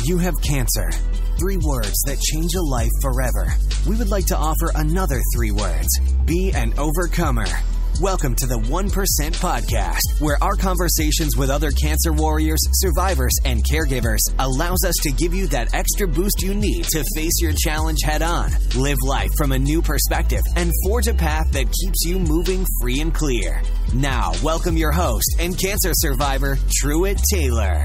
You have cancer. 3 words that change a life forever. We would like to offer another 3 words. Be an overcomer. Welcome to the 1% Podcast, where our conversations with other cancer warriors, survivors, and caregivers allows us to give you that extra boost you need to face your challenge head on, live life from a new perspective, and forge a path that keeps you moving free and clear. Now, welcome your host and cancer survivor, Truett Taylor.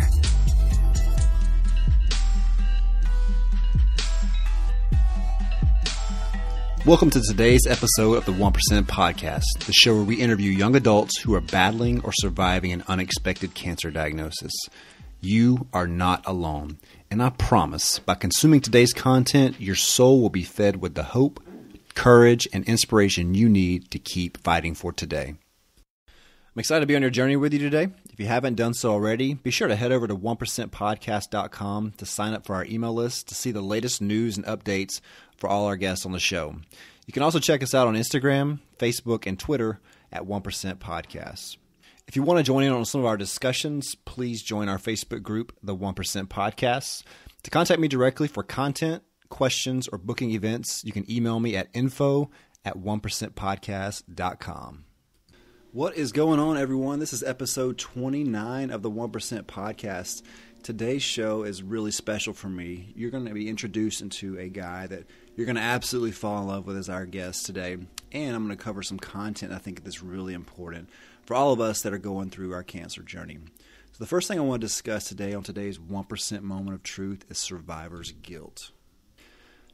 Welcome to today's episode of the 1% Podcast, the show where we interview young adults who are battling or surviving an unexpected cancer diagnosis. You are not alone, and I promise, by consuming today's content, your soul will be fed with the hope, courage, and inspiration you need to keep fighting for today. I'm excited to be on your journey with you today. If you haven't done so already, be sure to head over to 1%podcast.com to sign up for our email list to see the latest news and updates for all our guests on the show. You can also check us out on Instagram, Facebook, and Twitter at 1% Podcast. If you want to join in on some of our discussions, please join our Facebook group, the 1% Podcast. To contact me directly for content, questions, or booking events, you can email me at info@1%podcast.com. What is going on, everyone? This is episode 29 of the 1% Podcast. Today's show is really special for me. You're going to be introduced into a guy that you're going to absolutely fall in love with as our guest today. And I'm going to cover some content I think that's really important for all of us that are going through our cancer journey. So the first thing I want to discuss today on today's 1% Moment of Truth is survivor's guilt.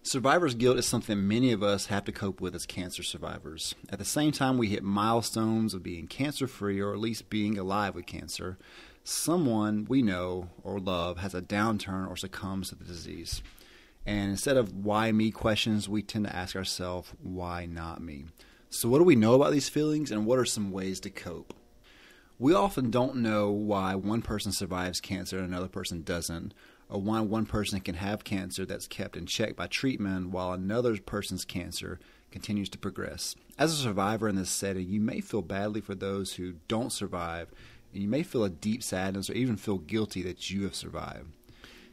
Survivor's guilt is something many of us have to cope with as cancer survivors. At the same time we hit milestones of being cancer-free or at least being alive with cancer, someone we know or love has a downturn or succumbs to the disease. And instead of why me questions, we tend to ask ourselves, why not me? So what do we know about these feelings, and what are some ways to cope? We often don't know why one person survives cancer and another person doesn't, or why one person can have cancer that's kept in check by treatment while another person's cancer continues to progress. As a survivor in this setting, you may feel badly for those who don't survive, and you may feel a deep sadness or even feel guilty that you have survived.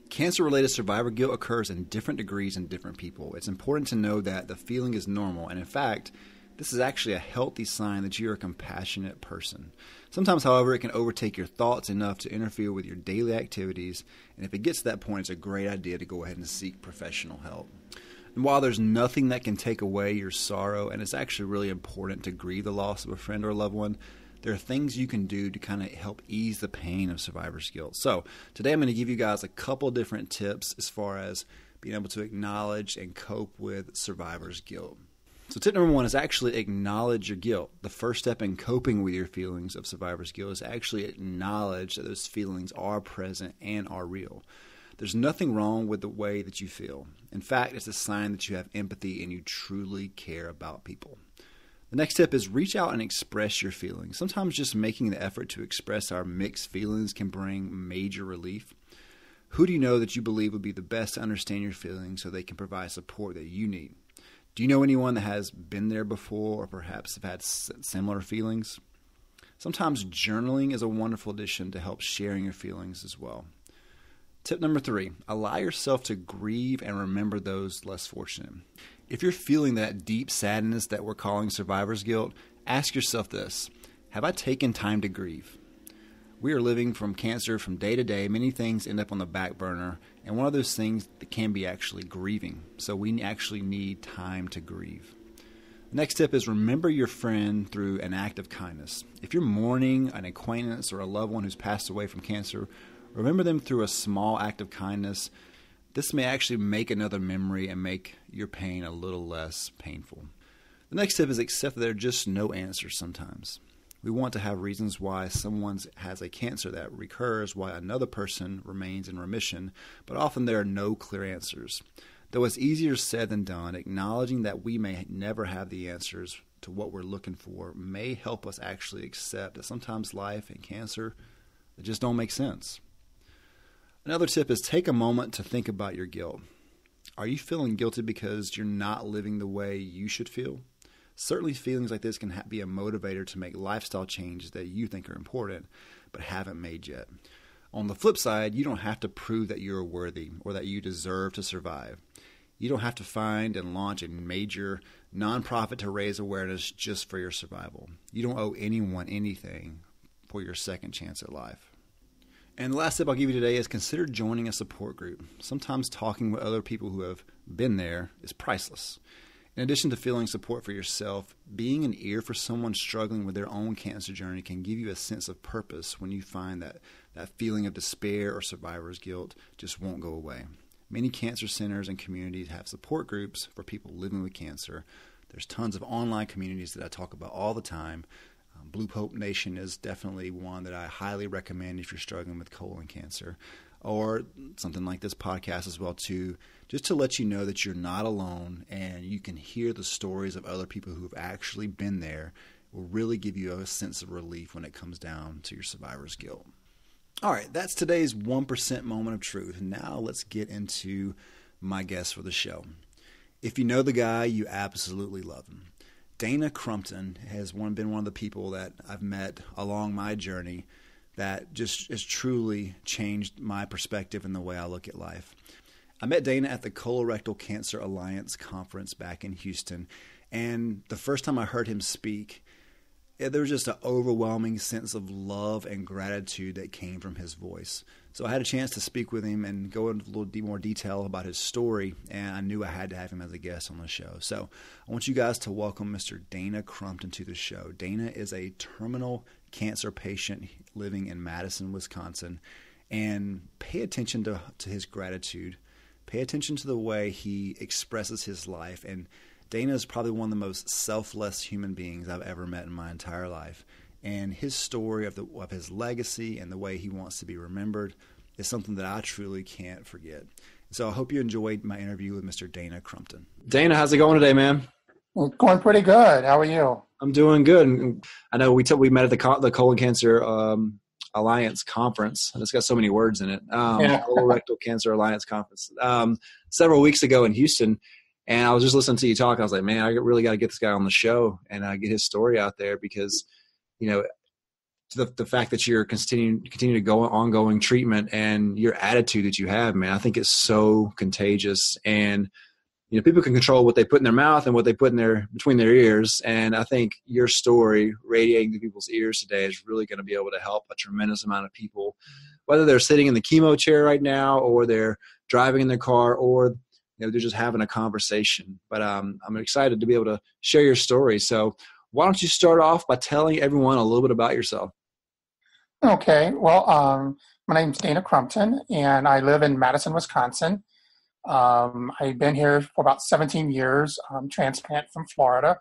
Cancer-related survivor guilt occurs in different degrees in different people. It's important to know that the feeling is normal, and in fact, this is actually a healthy sign that you're a compassionate person. Sometimes, however, it can overtake your thoughts enough to interfere with your daily activities, and if it gets to that point, it's a great idea to go ahead and seek professional help. And while there's nothing that can take away your sorrow, and it's actually really important to grieve the loss of a friend or a loved one, there are things you can do to kind of help ease the pain of survivor's guilt. So today I'm going to give you guys a couple different tips as far as being able to acknowledge and cope with survivor's guilt. So tip number 1 is actually acknowledge your guilt. The first step in coping with your feelings of survivor's guilt is actually acknowledge that those feelings are present and are real. There's nothing wrong with the way that you feel. In fact, it's a sign that you have empathy and you truly care about people. The next tip is reach out and express your feelings. Sometimes just making the effort to express our mixed feelings can bring major relief. Who do you know that you believe would be the best to understand your feelings so they can provide support that you need? Do you know anyone that has been there before or perhaps have had similar feelings? Sometimes journaling is a wonderful addition to help sharing your feelings as well. Tip number 3, allow yourself to grieve and remember those less fortunate. If you're feeling that deep sadness that we're calling survivor's guilt, ask yourself this: have I taken time to grieve? We are living from cancer from day to day. Many things end up on the back burner, and one of those things that can be actually grieving. So we actually need time to grieve. The next tip is remember your friend through an act of kindness. If you're mourning an acquaintance or a loved one who's passed away from cancer, remember them through a small act of kindness. This may actually make another memory and make your pain a little less painful. The next tip is accept that there are just no answers sometimes. We want to have reasons why someone has a cancer that recurs, why another person remains in remission, but often there are no clear answers. Though it's easier said than done, acknowledging that we may never have the answers to what we're looking for may help us actually accept that sometimes life and cancer just don't make sense. Another tip is take a moment to think about your guilt. Are you feeling guilty because you're not living the way you should feel? Certainly feelings like this can be a motivator to make lifestyle changes that you think are important but haven't made yet. On the flip side, you don't have to prove that you're worthy or that you deserve to survive. You don't have to find and launch a major nonprofit to raise awareness just for your survival. You don't owe anyone anything for your second chance at life. And the last tip I'll give you today is consider joining a support group. Sometimes talking with other people who have been there is priceless. In addition to feeling support for yourself, being an ear for someone struggling with their own cancer journey can give you a sense of purpose when you find that feeling of despair or survivor's guilt just won't go away. Many cancer centers and communities have support groups for people living with cancer. There's tons of online communities that I talk about all the time. Blue Hope Nation is definitely one that I highly recommend if you're struggling with colon cancer, or something like this podcast as well too, just to let you know that you're not alone and you can hear the stories of other people who have actually been there. Will really give you a sense of relief when it comes down to your survivor's guilt. All right, that's today's 1% moment of truth. Now let's get into my guest for the show. If you know the guy, you absolutely love him. Dana Crumpton has been one of the people that I've met along my journey that just has truly changed my perspective and the way I look at life. I met Dana at the Colorectal Cancer Alliance conference back in Houston, and the first time I heard him speak, there was just an overwhelming sense of love and gratitude that came from his voice. So I had a chance to speak with him and go into a little more detail about his story, and I knew I had to have him as a guest on the show. So I want you guys to welcome Mr. Dana Crumpton to the show. Dana is a terminal cancer patient living in Madison, Wisconsin, and pay attention to his gratitude. Pay attention to the way he expresses his life, and Dana is probably one of the most selfless human beings I've ever met in my entire life. And his story of his legacy and the way he wants to be remembered is something that I truly can't forget. So I hope you enjoyed my interview with Mr. Dana Crumpton. Dana, how's it going today, man? It's going pretty good. How are you? I'm doing good. And I know we met at the Colon Cancer Alliance conference. And it's got so many words in it. Colorectal Cancer Alliance conference. Several weeks ago in Houston. And I was just listening to you talk. I was like, man, I really got to get this guy on the show and get his story out there because, you know, the fact that you're continue to go ongoing treatment and your attitude that you have, man, I think it's so contagious. And, you know, people can control what they put in their mouth and what they put in between their ears. And I think your story radiating to people's ears today is really going to be able to help a tremendous amount of people, whether they're sitting in the chemo chair right now or they're driving in their car or they're just having a conversation. But I'm excited to be able to share your story. So why don't you start off by telling everyone a little bit about yourself? Okay. Well, my name's Dana Crumpton, and I live in Madison, Wisconsin. I've been here for about 17 years. I'm transplant from Florida.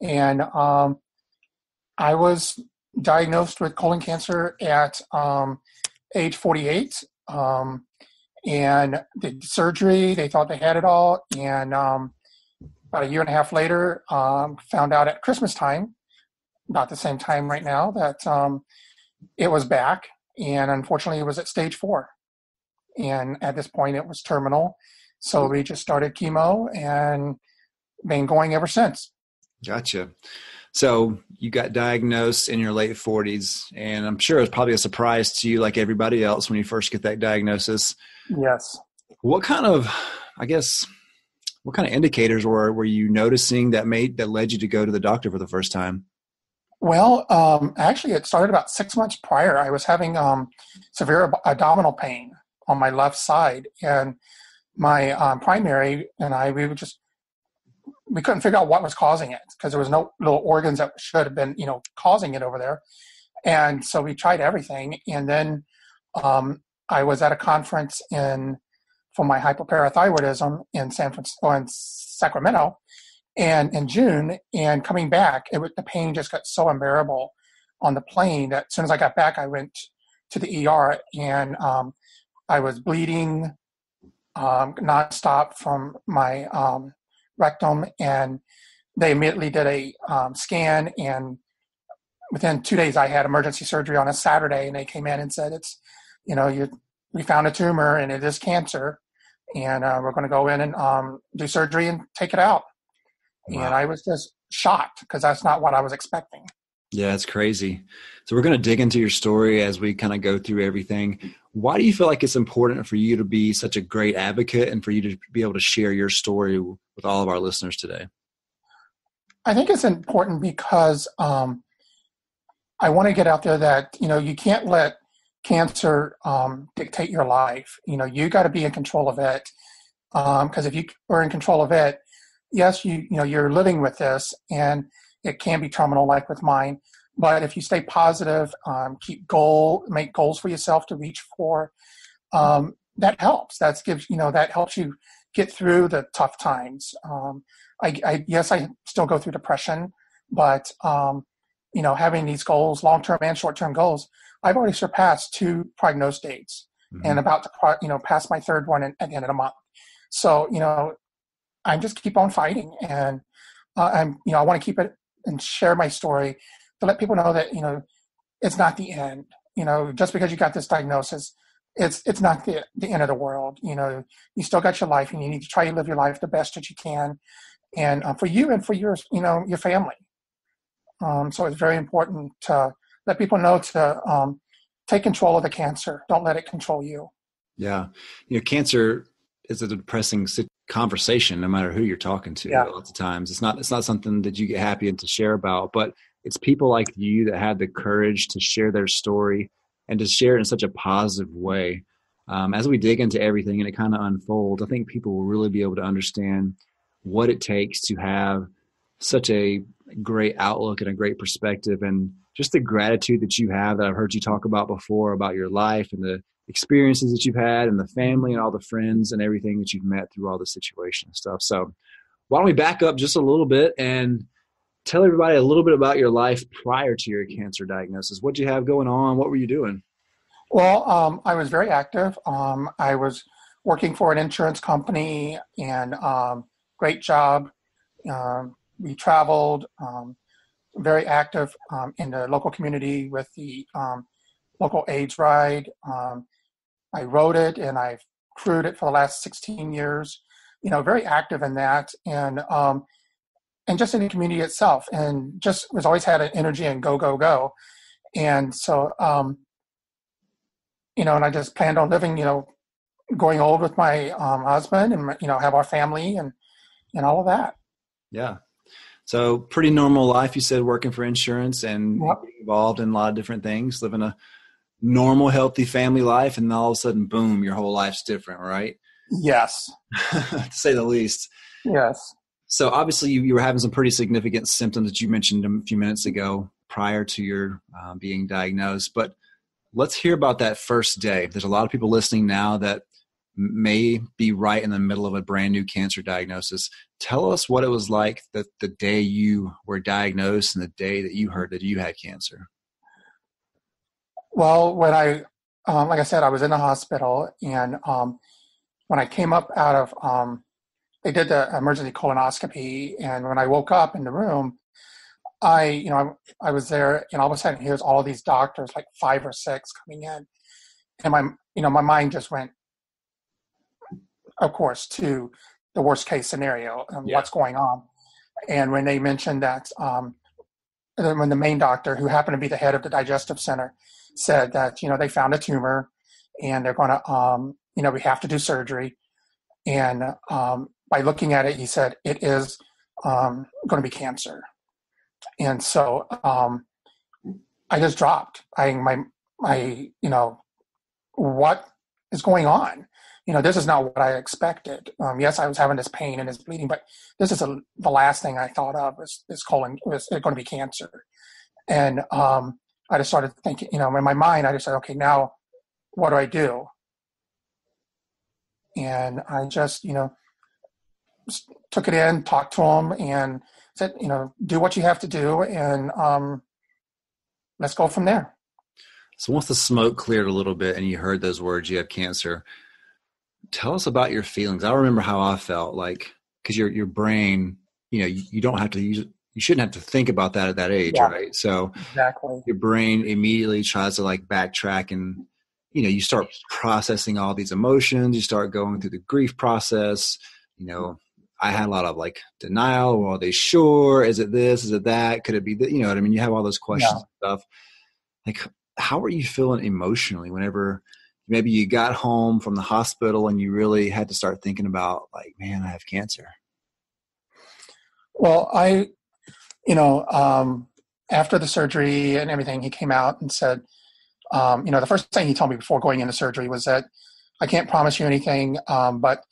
And I was diagnosed with colon cancer at age 48. And did surgery. They thought they had it all. And about a year and a half later, found out at Christmas time, about the same time right now, that it was back. And unfortunately, it was at stage 4. And at this point, it was terminal. So we just started chemo and been going ever since. Gotcha. So you got diagnosed in your late 40s, and I'm sure it was probably a surprise to you like everybody else when you first get that diagnosis. Yes. What kind of indicators were you noticing that led you to go to the doctor for the first time? Well, actually, it started about 6 months prior. I was having severe abdominal pain on my left side, and my primary and I, we couldn't figure out what was causing it because there was no little organs that should have been, causing it over there. And so we tried everything. And then I was at a conference for my hypoparathyroidism in Sacramento, and in June, and coming back, the pain just got so unbearable on the plane that as soon as I got back, I went to the ER, and I was bleeding nonstop from my rectum, and they immediately did a scan, and within 2 days I had emergency surgery on a Saturday, and they came in and said, we found a tumor and it is cancer, and we're going to go in and do surgery and take it out. Wow. And I was just shocked because that's not what I was expecting. Yeah, it's crazy. So we're going to dig into your story as we kind of go through everything. Why do you feel like it's important for you to be such a great advocate and for you to be able to share your story with all of our listeners today? I think it's important because I want to get out there that, you can't let cancer dictate your life. You got to be in control of it. Because if you are in control of it, yes, you're living with this, and it can be terminal, like with mine. But if you stay positive, make goals for yourself to reach for, that helps. That helps you get through the tough times. Yes, I still go through depression, but having these goals, long-term and short-term goals, I've already surpassed 2 prognosed dates, and about to pass my 3rd one at the end of the month. So I just keep on fighting, and I want to keep it and share my story to let people know that it's not the end. Just because you got this diagnosis, it's not the end of the world. You still got your life, and you need to try to live your life the best that you can, and for you and for your your family. So it's very important to let people know to take control of the cancer. Don't let it control you. Yeah, cancer is a depressing conversation, no matter who you're talking to. Yeah. Lots of times, it's not something that you get happy and to share about, but it's people like you that have the courage to share their story and to share it in such a positive way. As we dig into everything and it kind of unfolds, I think people will really be able to understand what it takes to have such a great outlook and a great perspective, and just the gratitude that you have that I've heard you talk about before, about your life and the experiences that you've had and the family and all the friends and everything that you've met through all the situation and stuff. So why don't we back up just a little bit and tell everybody a little bit about your life prior to your cancer diagnosis. What did you have going on? What were you doing? Well, I was very active. I was working for an insurance company, and great job. We traveled, very active in the local community with the local AIDS ride. I rode it, and I've crewed it for the last 16 years. Very active in that, and just in the community itself, and just was always had an energy and go. And so, and I just planned on living, going old with my husband, and have our family and all of that. Yeah. So pretty normal life, you said, working for insurance and being involved in a lot of different things, living a normal, healthy family life, and then all of a sudden, boom, your whole life's different, right? Yes. To say the least. Yes. So obviously you were having some pretty significant symptoms that you mentioned a few minutes ago prior to your being diagnosed. But let's hear about that first day. There's a lot of people listening now that may be right in the middle of a brand new cancer diagnosis. Tell us what it was like the day you were diagnosed and the day that you heard that you had cancer. Well, when like I said, I was in the hospital, and when I came up out of, they did the emergency colonoscopy, and when I woke up in the room, I was there, and all of a sudden here's all these doctors, like 5 or 6 coming in, and my mind just went, of course, to the worst case scenario and what's going on. And when they mentioned that, when the main doctor, who happened to be the head of the digestive center, said that, they found a tumor and they're going to, we have to do surgery. And by looking at it, he said, it is going to be cancer. And so I just dropped. What is going on? This is not what I expected. Yes, I was having this pain and this bleeding, but this is the last thing I thought of was going to be cancer. And I just started thinking, in my mind, I just said, okay, now what do I do? And I just, took it in, talked to him, and said, do what you have to do, and let's go from there. So once the smoke cleared a little bit and you heard those words, you have cancer, tell us about your feelings. I remember how I felt, like, because your brain, you don't have to use, you shouldn't have to think about that at that age, right? So exactly, your brain immediately tries to backtrack, and you start processing all these emotions. You start going through the grief process. I had a lot of like denial. Well, are they sure? Is it this? Is it that? Could it be that? You know what I mean? You have all those questions and stuff. Like, how are you feeling emotionally whenever maybe you got home from the hospital and you really had to start thinking about like, man, I have cancer? Well, after the surgery and everything, he came out and said, the first thing he told me before going into surgery was that I can't promise you anything, but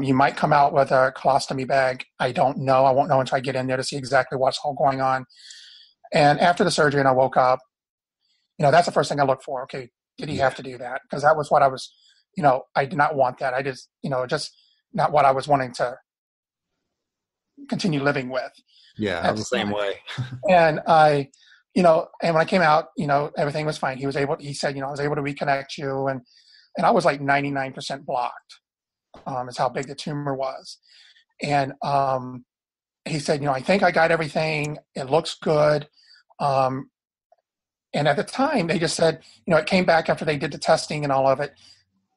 you might come out with a colostomy bag. I don't know. I won't know until I get in there to see exactly what's all going on. And after the surgery and I woke up, that's the first thing I look for. Okay, did he have to do that? Because that was what I was, I did not want that. I just, just not what I was wanting to continue living with. Yeah, I was the same way. And and when I came out, everything was fine. He said, I was able to reconnect you. And I was like 99% blocked, is how big the tumor was. And he said, I think I got everything. It looks good. And at the time, they just said, it came back after they did the testing and all of it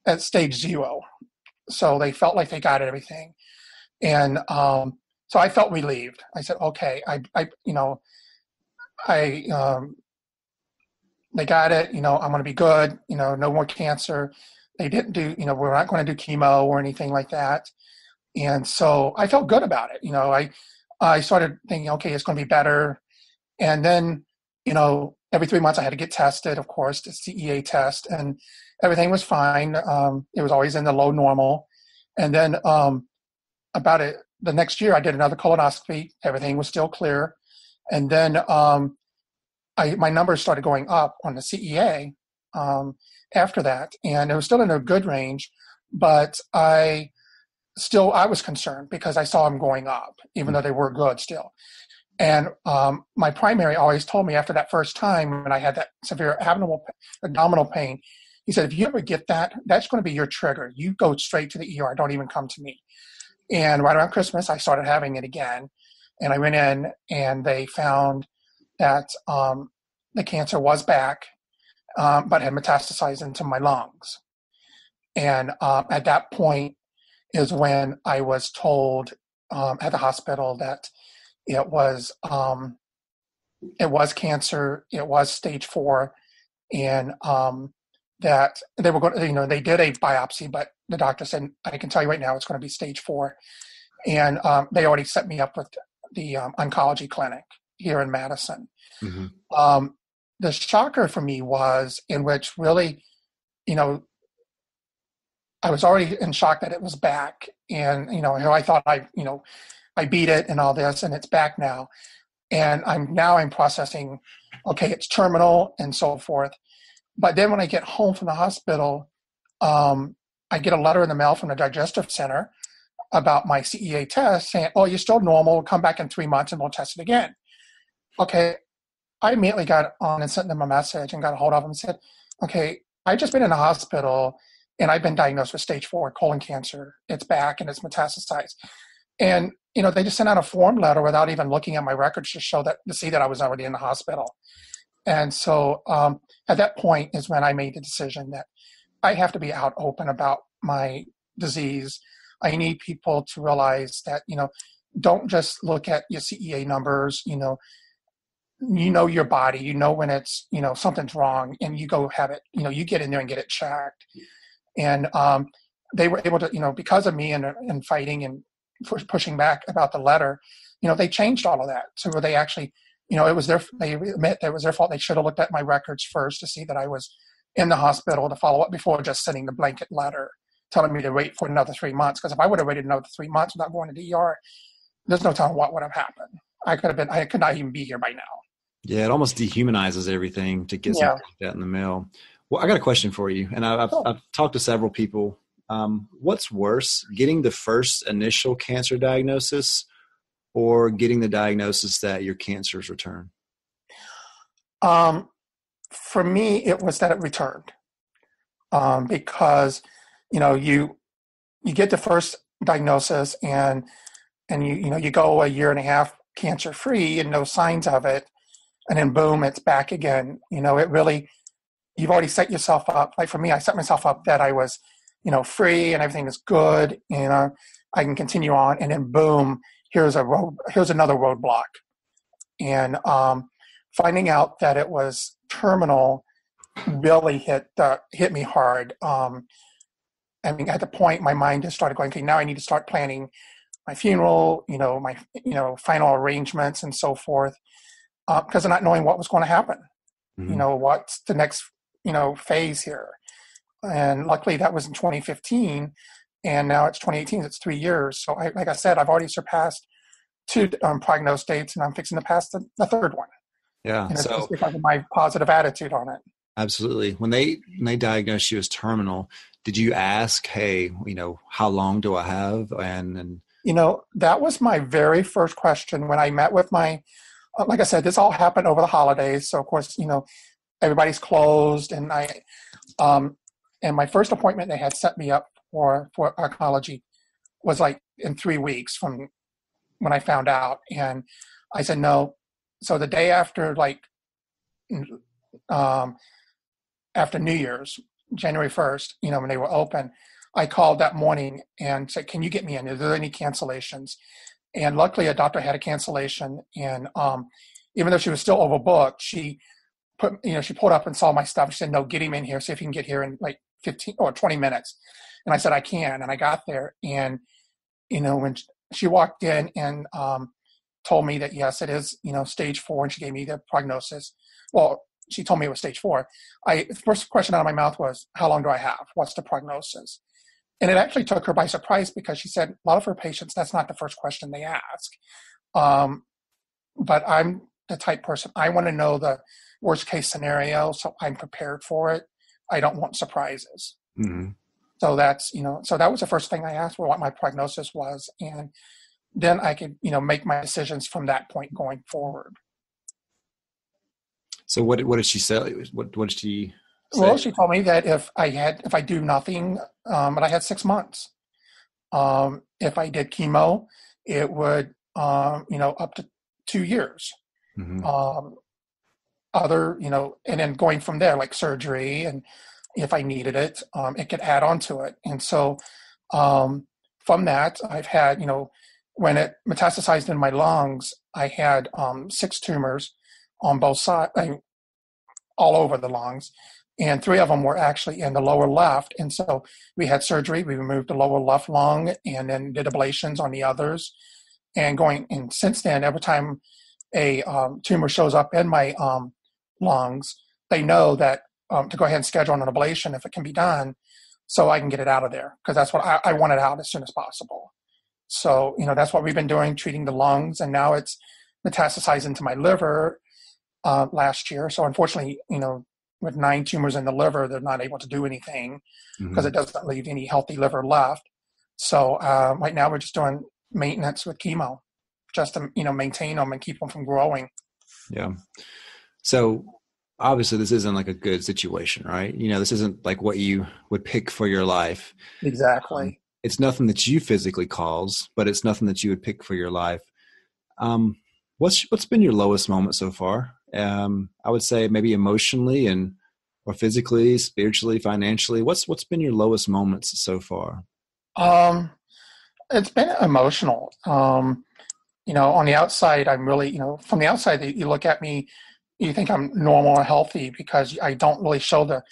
at stage 0. So they felt like they got everything. And so I felt relieved. I said, okay, they got it, I'm going to be good, no more cancer. They didn't do, we're not going to do chemo or anything like that. And so I felt good about it. I started thinking, okay, it's going to be better. And then, every 3 months I had to get tested, of course, the CEA test, and everything was fine. It was always in the low normal. And then the next year I did another colonoscopy. Everything was still clear. And then my numbers started going up on the CEA after that. And it was still in a good range, but I was concerned because I saw them going up, even though they were good still. And my primary always told me after that first time when I had that severe abdominal pain, he said, if you ever get that, that's going to be your trigger. You go straight to the ER. Don't even come to me. And right around Christmas, I started having it again. And I went in and they found that the cancer was back, but had metastasized into my lungs. And at that point is when I was told at the hospital that it was cancer. It was stage 4, and that they were going. They did a biopsy, but the doctor said, "I can tell you right now, it's going to be stage 4." And they already set me up with the oncology clinic here in Madison. Mm-hmm. The shocker for me was in which really, I was already in shock that it was back, and I thought I beat it and all this, and it's back now. And I'm processing, okay, it's terminal and so forth. But then when I get home from the hospital, I get a letter in the mail from the digestive center about my CEA test saying, oh, you're still normal. Come back in 3 months and we'll test it again. Okay. I immediately got on and sent them a message and got a hold of them and said, okay, I've just been in the hospital and I've been diagnosed with stage 4 colon cancer. It's back and it's metastasized. And, they just sent out a form letter without even looking at my records to see that I was already in the hospital. And so at that point is when I made the decision that I have to be out open about my disease. I need people to realize that, don't just look at your CEA numbers, your body, when it's, something's wrong and you go have it, you get in there and get it checked. And they were able to, because of me and fighting and pushing back about the letter, they changed all of that. So where they actually, they admit that it was their fault. They should have looked at my records first to see that I was in the hospital to follow up before just sending the blanket letter telling me to wait for another 3 months. Because if I would have waited another 3 months without going to the ER, there's no telling what would have happened. I could not even be here by now. Yeah, it almost dehumanizes everything to get something like that in the mail. Well, I got a question for you, and I've talked to several people. What's worse, getting the first initial cancer diagnosis or getting the diagnosis that your cancer is returned? For me, it was that it returned because, you get the first diagnosis and you go a year and a half cancer free and no signs of it. And then boom, it's back again. It really, you've already set yourself up. Like for me, I set myself up that I was, free and everything is good. I can continue on, and then boom, here's another roadblock. And finding out that it was terminal really hit me hard. I mean, at the point, my mind just started going, okay, now I need to start planning my funeral, my final arrangements and so forth, because of not knowing what was going to happen. Mm-hmm. What's the next phase here. And luckily that was in 2015, and now it's 2018. It's 3 years. So like I said, I've already surpassed 2 prognosed dates, and I'm fixing to pass the third one. Yeah. And it's So just because of my positive attitude on it. absolutely. When they diagnosed you as terminal, did you ask, hey, how long do I have? And that was my very first question when I met with my, like I said, this all happened over the holidays. So of course, everybody's closed, and and my first appointment they had set me up for oncology was like in 3 weeks from when I found out. And I said no. So the day after, after New Year's, January 1st, when they were open, I called that morning and said, can you get me in? Are there any cancellations? And luckily a doctor had a cancellation. And even though she was still overbooked, she pulled up and saw my stuff. She said, no, get him in here. See if he can get here in like 15 or 20 minutes. And I said, I can. And I got there. And, when she walked in and told me that, yes, it is, stage 4. And she gave me the prognosis. Well, she told me it was stage 4. The first question out of my mouth was, how long do I have? What's the prognosis? And it actually took her by surprise, because she said a lot of her patients, that's not the first question they ask. But I'm the type person, I want to know the worst case scenario, so I'm prepared for it. I don't want surprises. mm-hmm. So that's, so that was the first thing I asked for, what my prognosis was. And then I could, make my decisions from that point going forward. So what did she say? What did she say? Well, she told me that if I do nothing, but I had 6 months. If I did chemo, it would, up to 2 years. Mm-hmm. And then going from there, like surgery, and if I needed it, it could add on to it. And so from that, I've had, when it metastasized in my lungs, I had 6 tumors on both sides, all over the lungs. And 3 of them were actually in the lower left. And so we had surgery. We removed the lower left lung and then did ablations on the others. And since then, every time a tumor shows up in my lungs, they know that to go ahead and schedule an ablation if it can be done, so I can get it out of there, because that's what I want it out as soon as possible. So, that's what we've been doing, treating the lungs, and now it's metastasized into my liver last year. So unfortunately, with 9 tumors in the liver, they're not able to do anything, because it doesn't leave any healthy liver left. So right now we're just doing maintenance with chemo, just to maintain them and keep them from growing. Yeah. So obviously this isn't like a good situation, right? This isn't like what you would pick for your life. Exactly. It's nothing that you physically cause, but it's nothing that you would pick for your life. What's been your lowest moment so far? I would say maybe emotionally or physically, spiritually, financially. What's been your lowest moments so far? It's been emotional. On the outside, I'm really, from the outside, you look at me, you think I'm normal or healthy, because I don't really show the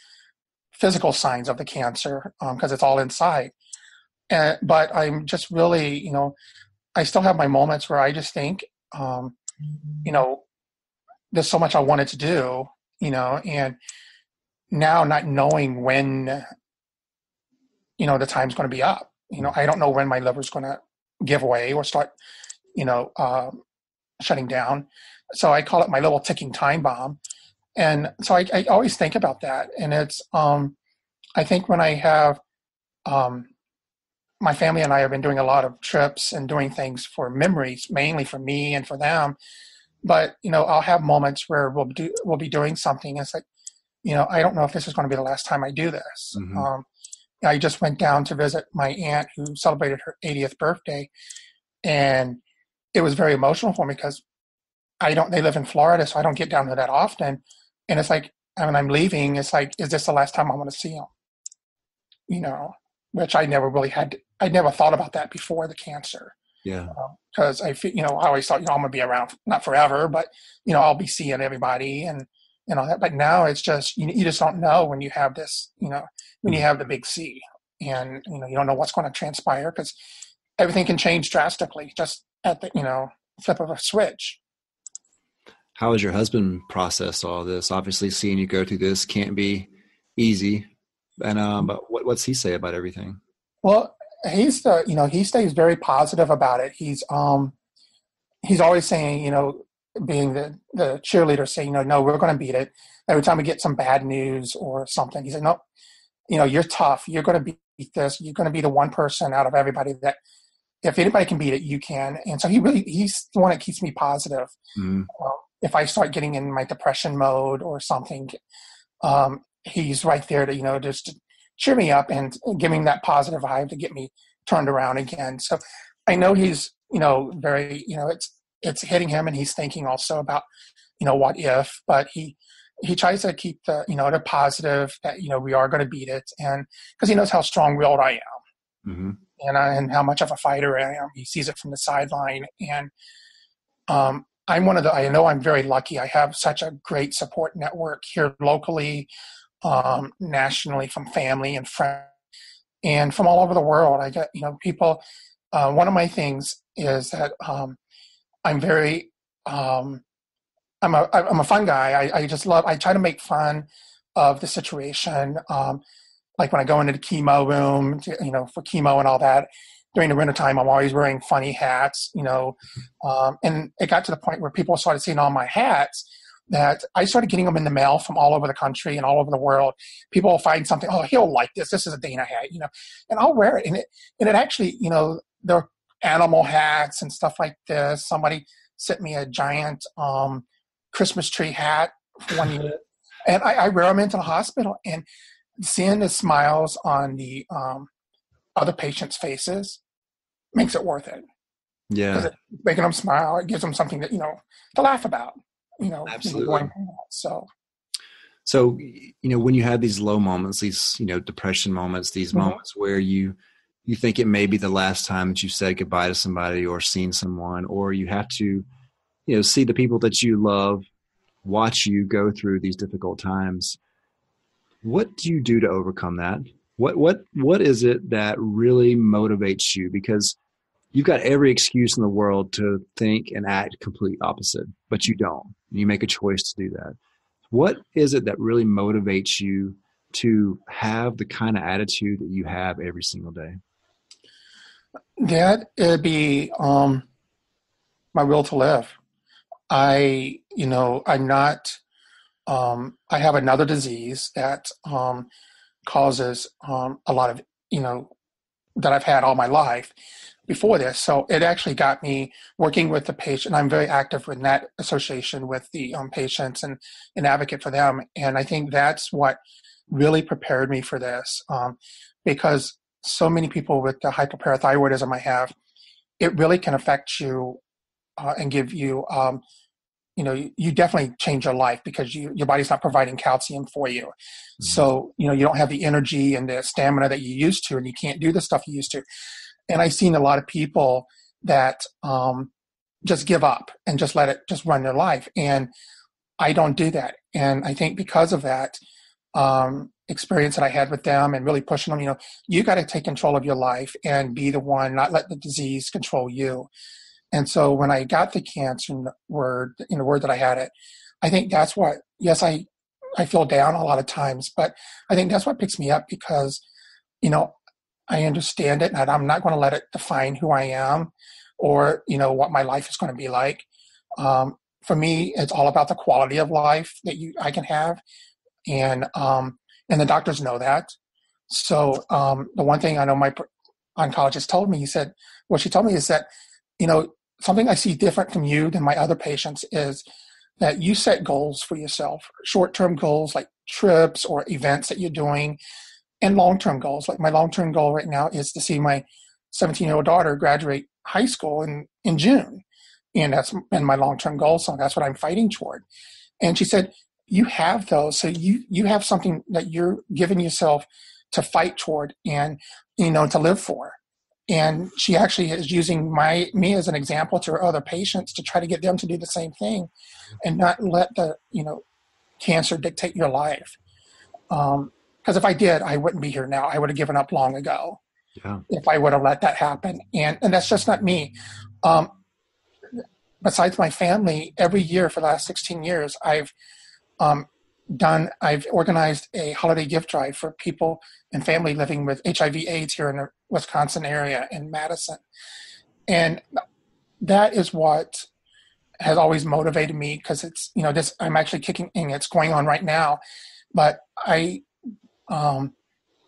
physical signs of the cancer, because it's all inside. But I'm just really, I still have my moments where I just think, there's so much I wanted to do, and now not knowing when, the time's going to be up. I don't know when my liver's going to give away or start, shutting down. So I call it my little ticking time bomb. And so I always think about that. And it's, I think when I have, my family and I have been doing a lot of trips and doing things for memories, mainly for me and for them. But, I'll have moments where we'll be doing something. And it's like, I don't know if this is going to be the last time I do this. Mm-hmm. I just went down to visit my aunt who celebrated her 80th birthday. And it was very emotional for me, because they live in Florida, so I don't get down there that often. And it's like, when I'm leaving, it's like, is this the last time I want to see them? Which I never really had I never thought about that before the cancer. Yeah. Because I feel, I always thought, I'm going to be around, not forever, but, I'll be seeing everybody and all that. But now it's just, you just don't know when you have this, when you have the big C, and, you don't know what's going to transpire, because everything can change drastically just at the, flip of a switch. How has your husband processed all this? Obviously, seeing you go through this can't be easy. And but what's he say about everything? Well, he stays very positive about it. He's always saying, being the cheerleader, saying, no, we're going to beat it. Every time we get some bad news or something, he said, no, you're tough. You're going to beat this. You're going to be the one person out of everybody that, if anybody can beat it, you can. And so he's the one that keeps me positive. Mm-hmm. If I start getting in my depression mode or something, he's right there to, just to cheer me up and give me that positive vibe to get me turned around again. So I know he's, very, it's hitting him, and he's thinking also about, what if, but he tries to keep the, the positive that, we are going to beat it. And because he knows how strong-willed I am. Mm-hmm. And how much of a fighter I am. He sees it from the sideline. And I know I'm very lucky. I have such a great support network here locally, nationally, from family and friends, and from all over the world. I get, people. One of my things is that I'm very, I'm a fun guy. I try to make fun of the situation. Like when I go into the chemo room, for chemo and all that, during the wintertime, I'm always wearing funny hats, and it got to the point where people started seeing all my hats that I started getting them in the mail from all over the country and all over the world. People will find something, oh, he'll like this. This is a Dana hat, and I'll wear it. And it actually, there are animal hats and stuff like this. Somebody sent me a giant Christmas tree hat for 1 year, and I wear them into the hospital, and seeing the smiles on the other patients' faces makes it worth it. Yeah. Making them smile, it gives them something that, to laugh about, Absolutely. So, when you have these low moments, these, depression moments, these mm-hmm. moments where you think it may be the last time that you said goodbye to somebody or seen someone, or you have to, see the people that you love, watch you go through these difficult times. What do you do to overcome that? What is it that really motivates you? Because you've got every excuse in the world to think and act complete opposite, but you don't. You make a choice to do that. What is it that really motivates you to have the kind of attitude that you have every single day? That it'd be my will to live. I'm not. I have another disease that causes a lot of, that I've had all my life before this. So it actually got me working with the patient. I'm very active in that association with the patients and an advocate for them. And I think that's what really prepared me for this, because so many people with the hypoparathyroidism I have, it really can affect you and give you you definitely change your life because your body's not providing calcium for you. Mm-hmm. So, you don't have the energy and the stamina that you used to, and you can't do the stuff you used to. And I've seen a lot of people that just give up and just let it just run their life. And I don't do that. And I think because of that experience that I had with them and really pushing them, you got to take control of your life and be the one, not let the disease control you. And so when I got the cancer in the word that I had it, I think that's what, yes, I feel down a lot of times, but I think that's what picks me up because, I understand it and I'm not going to let it define who I am or, what my life is going to be like. For me, it's all about the quality of life that I can have. And the doctors know that. So the one thing I know my oncologist told me, she told me is that, something I see different from you than my other patients is that you set goals for yourself, short-term goals like trips or events that you're doing, and long-term goals. Like my long-term goal right now is to see my 17-year-old daughter graduate high school in June. And that's been my long-term goal. So that's what I'm fighting toward. And she said, you have those. So you have something that you're giving yourself to fight toward and, to live for. And she actually is using me as an example to her other patients to try to get them to do the same thing and not let the, cancer dictate your life. Because if I did, I wouldn't be here now. I would have given up long ago. Yeah. If I would have let that happen. And that's just not me. Besides my family, every year for the last 16 years, I've organized a holiday gift drive for people and family living with HIV/AIDS here in the Wisconsin area in Madison. And that is what has always motivated me, because it's, I'm actually kicking, and it's going on right now. But I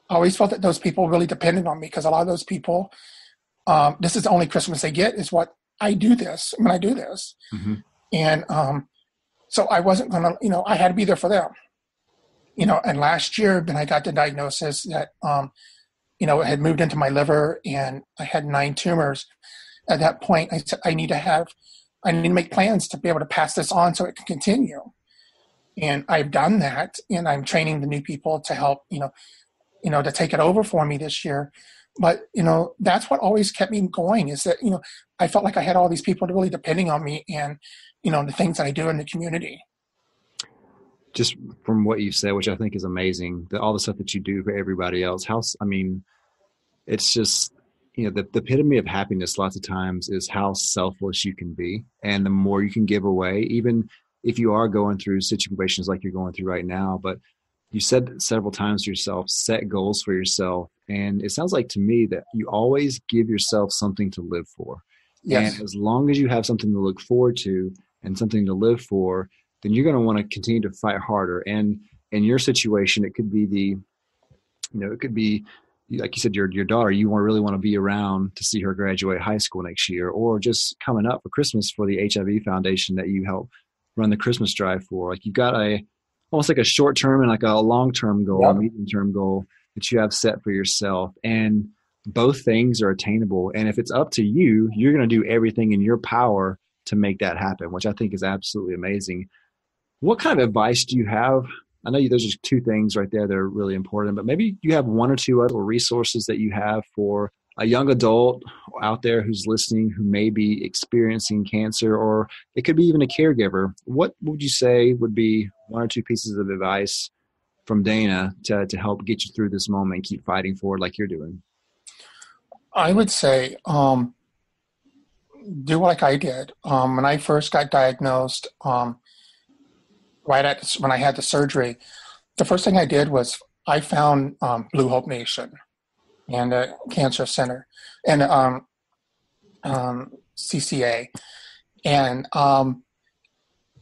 always felt that those people really depended on me, because a lot of those people, this is the only Christmas they get, is what I do this when I do this. Mm-hmm. And so I wasn't going to, I had to be there for them. And last year when I got the diagnosis that, it had moved into my liver and I had 9 tumors. At that point, I said, I need to make plans to be able to pass this on so it can continue. And I've done that, and I'm training the new people to help, to take it over for me this year. But, that's what always kept me going, is that, I felt like I had all these people really depending on me and, the things that I do in the community. Just from what you said, which I think is amazing, all the stuff that you do for everybody else, it's just, the epitome of happiness lots of times is how selfless you can be. And the more you can give away, even if you are going through situations like you're going through right now. But you said several times to yourself, set goals for yourself. And it sounds like to me that you always give yourself something to live for. Yes. And as long as you have something to look forward to and something to live for, then you're going to want to continue to fight harder. And in your situation, it could be like you said, your daughter, you really want to be around to see her graduate high school next year, or just coming up for Christmas for the HIV Foundation that you help run the Christmas drive for. Like, you've got almost like a short-term and like a long-term goal, a medium-term goal that you have set for yourself. And both things are attainable. And if it's up to you, you're going to do everything in your power to make that happen, which I think is absolutely amazing. What kind of advice do you have? I know those are 2 things right there that are really important, but maybe you have 1 or 2 other resources that you have for a young adult out there who's listening, who may be experiencing cancer, or it could be even a caregiver. What would you say would be 1 or 2 pieces of advice from Dana to help get you through this moment and keep fighting forward like you're doing? I would say do like I did. When I first got diagnosed, when I had the surgery, the first thing I did was I found Blue Hope Nation and a cancer center and CCA, and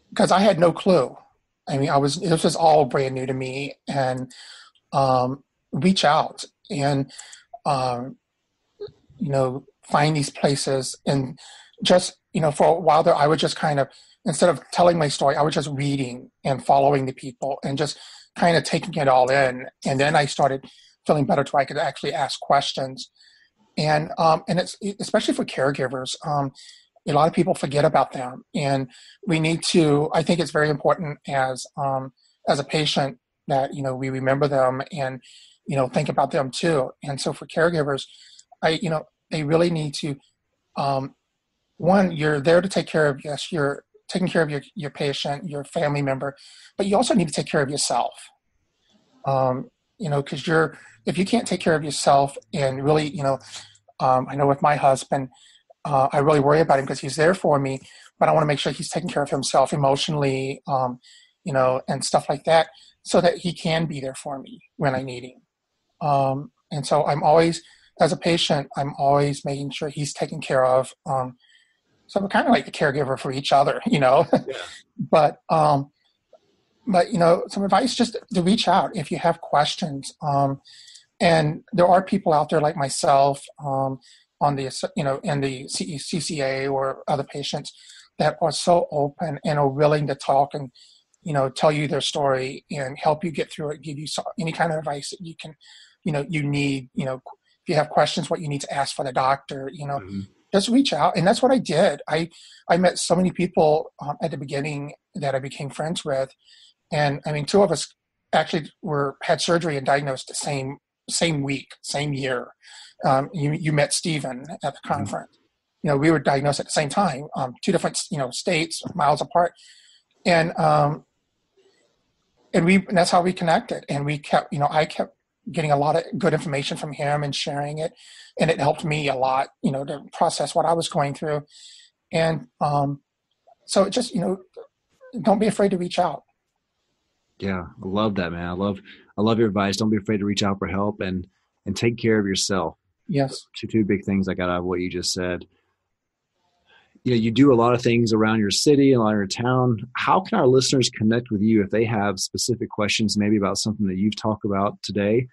because I had no clue. I mean, this was all brand new to me, and reach out and find these places, and just for a while there, I would just kind of, instead of telling my story, I was just reading and following the people and just kind of taking it all in. And then I started feeling better to where I could actually ask questions. And it's especially for caregivers. A lot of people forget about them, and we need to. I think it's very important as a patient that we remember them and think about them too. And so for caregivers, they really need to. One, you're there to take care of. Yes, you're taking care of your patient, your family member, but you also need to take care of yourself. Because if you can't take care of yourself, and really, I know with my husband, I really worry about him because he's there for me, but I want to make sure he's taking care of himself emotionally, and stuff like that, so that he can be there for me when I need him. And so I'm always, as a patient, I'm always making sure he's taken care of. So we're kind of like a caregiver for each other, Yeah. But some advice, just to reach out if you have questions. And there are people out there like myself, on the, in the CCA or other patients that are so open and are willing to talk and, tell you their story and help you get through it, give you any kind of advice that you can, you need, if you have questions, what you need to ask for the doctor, mm-hmm. Just reach out. And that's what I did. I met so many people at the beginning that I became friends with. And I mean, 2 of us actually had surgery and diagnosed the same week, same year. You met Stephen at the conference. We were diagnosed at the same time, two different, states, miles apart. And that's how we connected. And we kept, I kept getting a lot of good information from him and sharing it. And it helped me a lot, to process what I was going through. And so it just, don't be afraid to reach out. Yeah, I love that, man. I love your advice. Don't be afraid to reach out for help and take care of yourself. Yes. Two big things I got out of what you just said. You do a lot of things around your city, around your town. How can our listeners connect with you if they have specific questions, maybe about something that you've talked about today?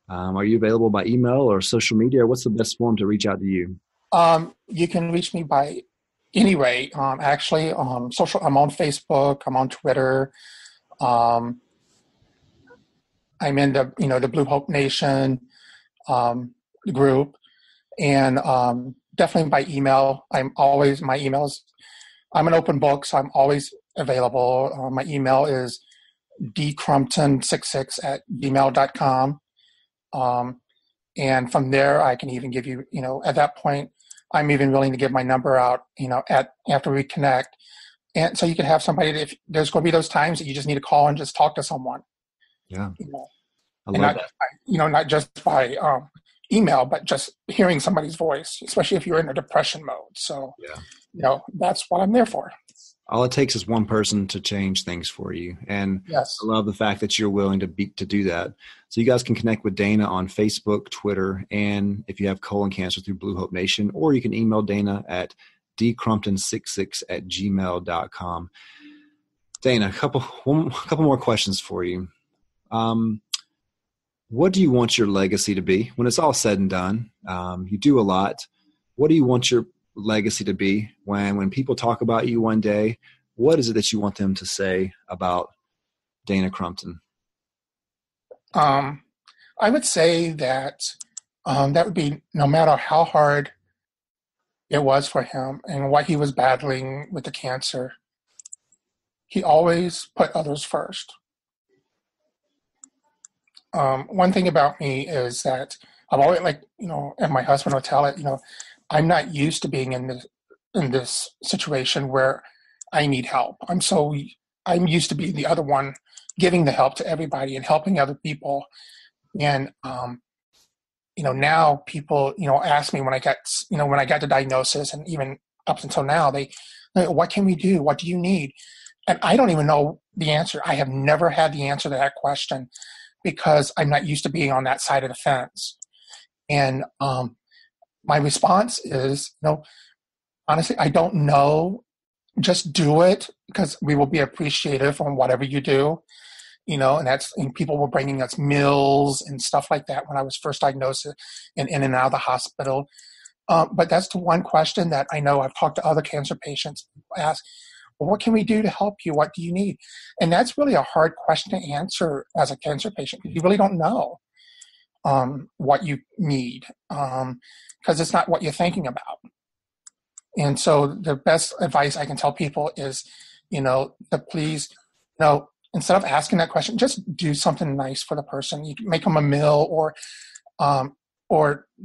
Are you available by email or social media? What's the best form to reach out to you? You can reach me by any way. Actually, social. I'm on Facebook. I'm on Twitter. I'm in the Blue Hope Nation group, and definitely by email. My emails. I'm an open book, so I'm always available. My email is dcrumpton66@gmail.com. And from there, I can even give you, at that point, I'm even willing to give my number out, after we connect. And so you can have somebody, if there's going to be those times that you just need to call and just talk to someone. Yeah. I love that. Not just by email, but just hearing somebody's voice, especially if you're in a depression mode. So, that's what I'm there for. All it takes is one person to change things for you. And yes. I love the fact that you're willing to do that. So you guys can connect with Dana on Facebook, Twitter, and if you have colon cancer through Blue Hope Nation, or you can email Dana at dcrumpton66@gmail.com. Dana, a couple more questions for you. What do you want your legacy to be when it's all said and done? You do a lot. What do you want your legacy to be when people talk about you one day? What is it that you want them to say about Dana Crumpton? I would say that that would be, no matter how hard it was for him and what he was battling with the cancer, he always put others first. One thing about me is that I've always, and my husband will tell it, I'm not used to being in this situation where I need help. I'm used to being the other one, giving the help to everybody and helping other people. And now people ask me when I got the diagnosis, and even up until now, what can we do? What do you need? And I don't even know the answer. I have never had the answer to that question because I'm not used to being on that side of the fence. And my response is, honestly, I don't know. Just do it, because we will be appreciative on whatever you do. And people were bringing us meals and stuff like that when I was first diagnosed and in and out of the hospital. But that's the one question that I know I've talked to other cancer patients ask, well, what can we do to help you? What do you need? And that's really a hard question to answer as a cancer patient. You really don't know what you need, because it's not what you're thinking about. And so the best advice I can tell people is, to please, instead of asking that question, just do something nice for the person. You can make them a meal or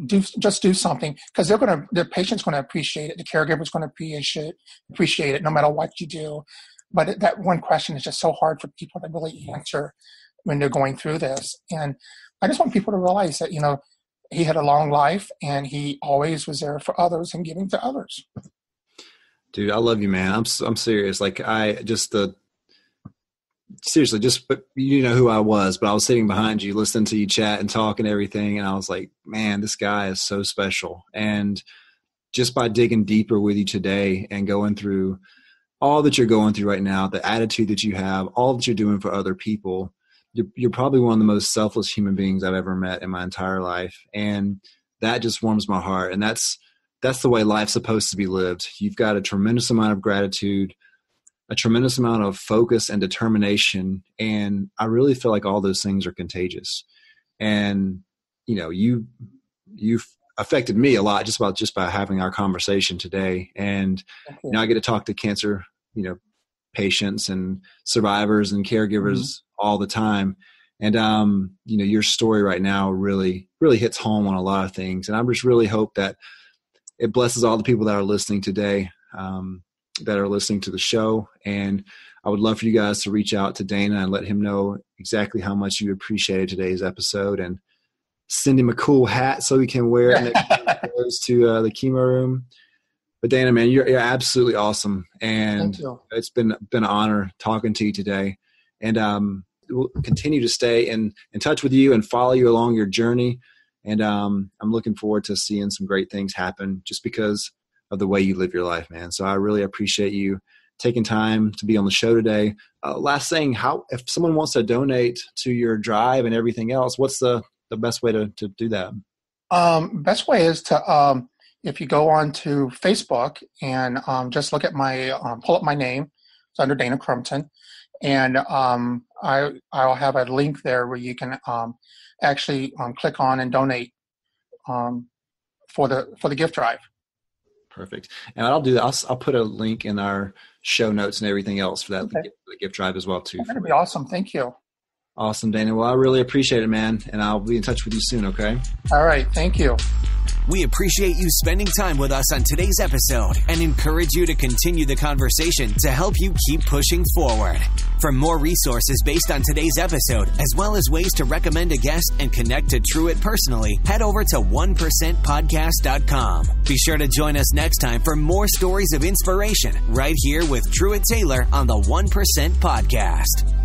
do something, because the patient's going to appreciate it. The caregiver's going to appreciate it no matter what you do. But that one question is just so hard for people to really answer when they're going through this. And I just want people to realize that, he had a long life and he always was there for others and giving to others. Dude, I love you, man. I'm serious. Seriously, but you know who I was, but I was sitting behind you, listening to you chat and talk and everything. And I was like, man, this guy is so special. And just by digging deeper with you today and going through all that you're going through right now, the attitude that you have, all that you're doing for other people, you're probably one of the most selfless human beings I've ever met in my entire life. And that just warms my heart. And that's the way life's supposed to be lived. You've got a tremendous amount of gratitude, a tremendous amount of focus and determination. And I really feel like all those things are contagious. And, you've affected me a lot just by having our conversation today. And, I get to talk to cancer, patients and survivors and caregivers all the time. And, your story right now really, really hits home on a lot of things. And I just really hope that it blesses all the people that are listening today, that are listening to the show. And I would love for you guys to reach out to Dana and let him know exactly how much you appreciated today's episode, and send him a cool hat so he can wear it next time he goes to the chemo room. But Dana, man, you're absolutely awesome. And it's been an honor talking to you today. And we'll continue to stay in touch with you and follow you along your journey. And I'm looking forward to seeing some great things happen just because of the way you live your life, man. So I really appreciate you taking time to be on the show today. Last thing, if someone wants to donate to your drive and everything else, what's the best way to do that? Best way is to, if you go on to Facebook and just look at pull up my name. It's under Dana Crumpton. And I'll have a link there where you can actually click on and donate for the gift drive. Perfect. And I'll do that. I'll put a link in our show notes and everything else for that Okay. the gift drive as well too. That'd be awesome. Thank you. Awesome, Dana. Well, I really appreciate it, man. And I'll be in touch with you soon. Okay. All right. Thank you. We appreciate you spending time with us on today's episode and encourage you to continue the conversation to help you keep pushing forward. For more resources based on today's episode, as well as ways to recommend a guest and connect to Truett personally, head over to 1%podcast.com. Be sure to join us next time for more stories of inspiration right here with Truett Taylor on the 1% Podcast.